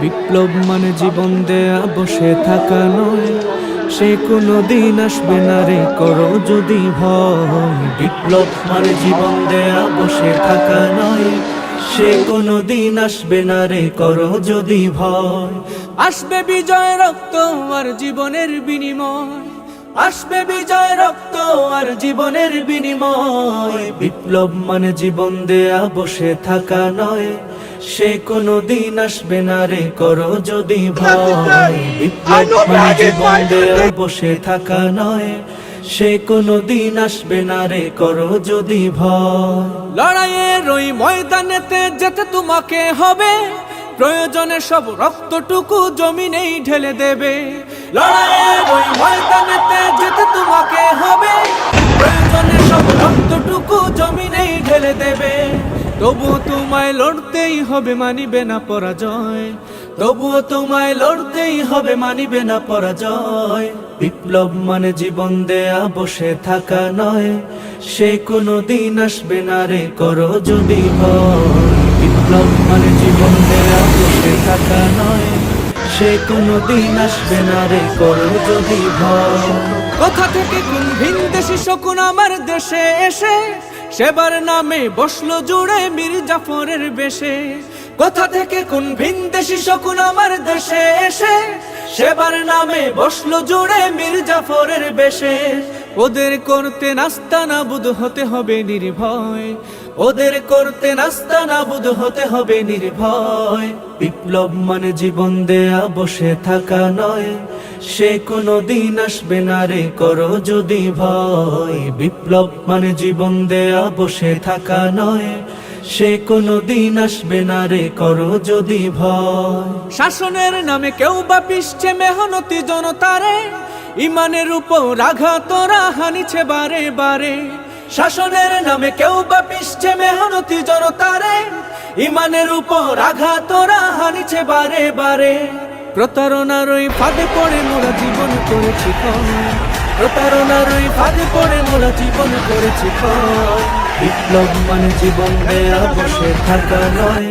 বিপ্লব মানে জীবন দেয়া বসে থাকা নয়, সে কোনো দিন আসবে না রে করো যদি ভয়। বিপ্লব মানে জীবন দেয়া বসে থাকা নয়, সে কোনো দিন আসবে না রে করো যদি ভয়। আসবে বিজয় রক্ত আর জীবনের বিনিময়, আসবে বিজয় রক্ত আর জীবনের বিনিময়। বিপ্লব মানে জীবন দেয়া বসে থাকা নয়, সে কোনো দিন আসবে না রে করো যদি ভয়। বিপ্লব মানে জীবন দেয়া বসে থাকা নয়, সে কোনো দিন আসবে না রে করো যদি ভয়। লড়াইয়ের ওই ময়দানেতে যেতে তোমাকে হবে, প্রয়োজনে সব রক্তটুকু জমিনেই ঢেলে দেবে। লড়াইয়ের ওই ময়দানেতে যেতে তোমাকে হবে, প্রয়োজনে সব রক্তটুকু জমিনেই ঢেলে দেবে। তবুও তোমায় লড়তেই হবে, মানিবে না পরাজয়। তবুও তোমায় লড়তেই হবে, মানিবে না পরাজয়। বিপ্লব মানে জীবন দেয়া বসে থাকা নয়, সে কোনো দিন আসবে না রে করো যদি ভয়। বিপ্লব মানে জীবন দেয়া বসে থাকা নয়, সে কোনো দিন আসবে না রে করো যদি ভয়। কোথা থেকে কোন ভিনদেশী শকুন আমার দেশে এসে সেবার নামে বসলো জুড়ে মীর জাফরের বেশে। কোথা থেকে কোন ভিনদেশী শকুন আমার দেশে এসে সেবার নামে বসলো জুড়ে মীর জাফরের বেশে। ওদের করতে নাস্তানাবুদ হতে হবে নির্ভয়, ওদের করতে নাস্তানাবুদ হতে হবে নির্ভয়। বিপ্লব মানে জীবন দেয়া বসে থাকা নয়, সে কোনো দিন আসবে না রে করো যদি ভয়। বিপ্লব মানে জীবন দেয়া বসে থাকা নয়, সে কোনো দিন আসবে না রে করো যদি ভয়। শাসনের নামে কেউ বা পিষছে মেহনতি জনতারে, ইমানের উপর আঘাত তোরা হানিছে বারে বারে। শাসনের নামে কেউ বা পিষছে মেহনতি জনতারে, ইমানের উপর আঘাত তোরা হানিছে বারে বারে। প্রতারণার ওই ফাঁদে পড়ে মোরা জীবন করেছি ক্ষয়, প্রতারণার ওই ফাঁদে পড়ে মোরা জীবন করেছি ক্ষয়। বিপ্লব মানে জীবন দেয়া বসে থাকা নয়,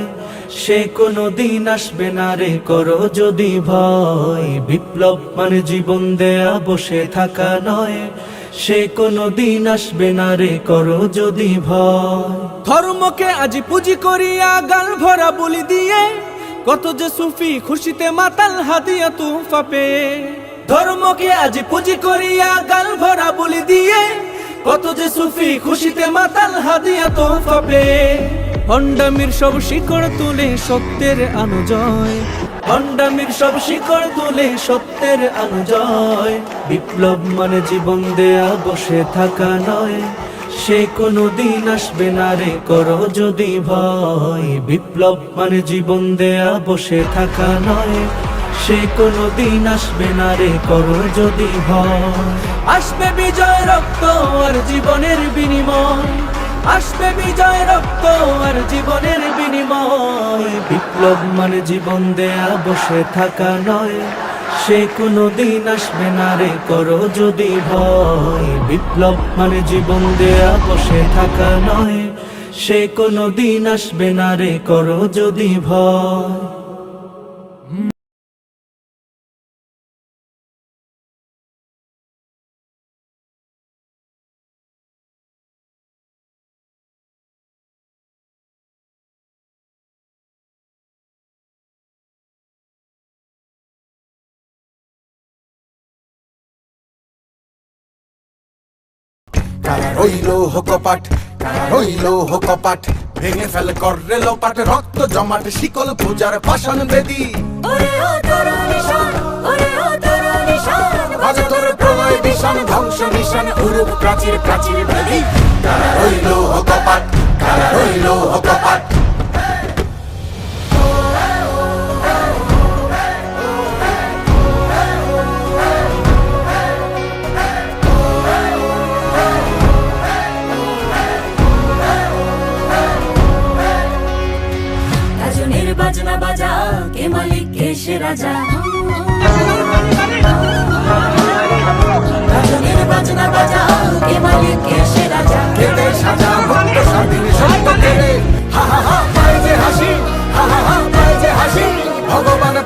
সে কোনো দিন আসবে না রে করো যদি ভয়। বিপ্লব মানে জীবন দেয়া বসে থাকা নয়, সে কোনো দিন আসবে না রে করো যদি ভয়। ধর্মকে আজ পুঁজি করিয়া গাল ভরা বলি দিয়ে, কত যে সুফি খুশিতে মাতাল হাদিয়া তুফা পেয়ে। ধর্মকে আজ পুঁজি করিয়া গাল ভরা বলি দিয়ে, কত যে সুফি খুশিতে মাতাল হাদিয়া তুফা পেয়ে। ভণ্ডামির সব শিকড় তুলে সত্যের অনুজয়, ভণ্ডামির সব শিকড় তুলে সত্যের অনুজয়। বিপ্লব মানে জীবন দেয়া বসে থাকা নয়, সে কোনো দিন আসবে না রে করো যদি ভয়। বিপ্লব মানে জীবন দেয়া বসে থাকা নয়, সে কোনো দিন আসবে না রে করো যদি ভয়। আসবে বিজয় রক্ত আর জীবনের বিনিময়, আসবে বিজয় রক্ত আর জীবনের বিনিময়। বিপ্লব মানে জীবন দেয়া বসে থাকা নয়, সে কোনো দিন আসবে না রে করো যদি ভয়। বিপ্লব মানে জীবন দেয়া বসে থাকা নয়, সে কোনো দিন আসবে না রে করো যদি ভয়। কারা রইল হোকপাট, কারা রইল হোকপাট, ভেঙে ফেলে কররে লোপাট, রক্ত জমাট শিকল পূজার পাষাণ বেদী। বাজে তোর প্রলয় বিষাণ ধ্বংস নিশান উরুপ প্রাচীর প্রাচীর বেদী। কারা রইল হোকপাট, কারা রইল হোকপাট। বাজনা বাজা কে মালিক কে সে রাজা, রাজনের বাজনা বাজা কে মালিক কে সে রাজা। কেটে সাজা ভক্ত স্বাধীন সত্য কেড়ে, হা হা হা পায় যে হাসি, হা হা হা পায় যে হাসি। ভগবান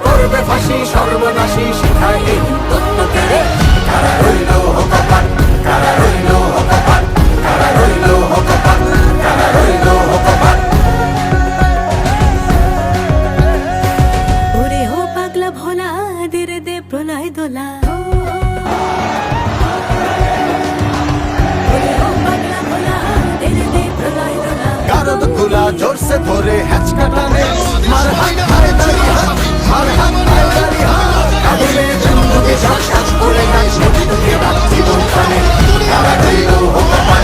আছে ধরে হ্যাচকা টানে মার হাত হায়দারি হাত মার হাত হায়দারি হাত কাঁদলে বন্ধুকে ঝাঁস করে গাছ নদী থেকে রাত জীবন টানে তারা রইল হোক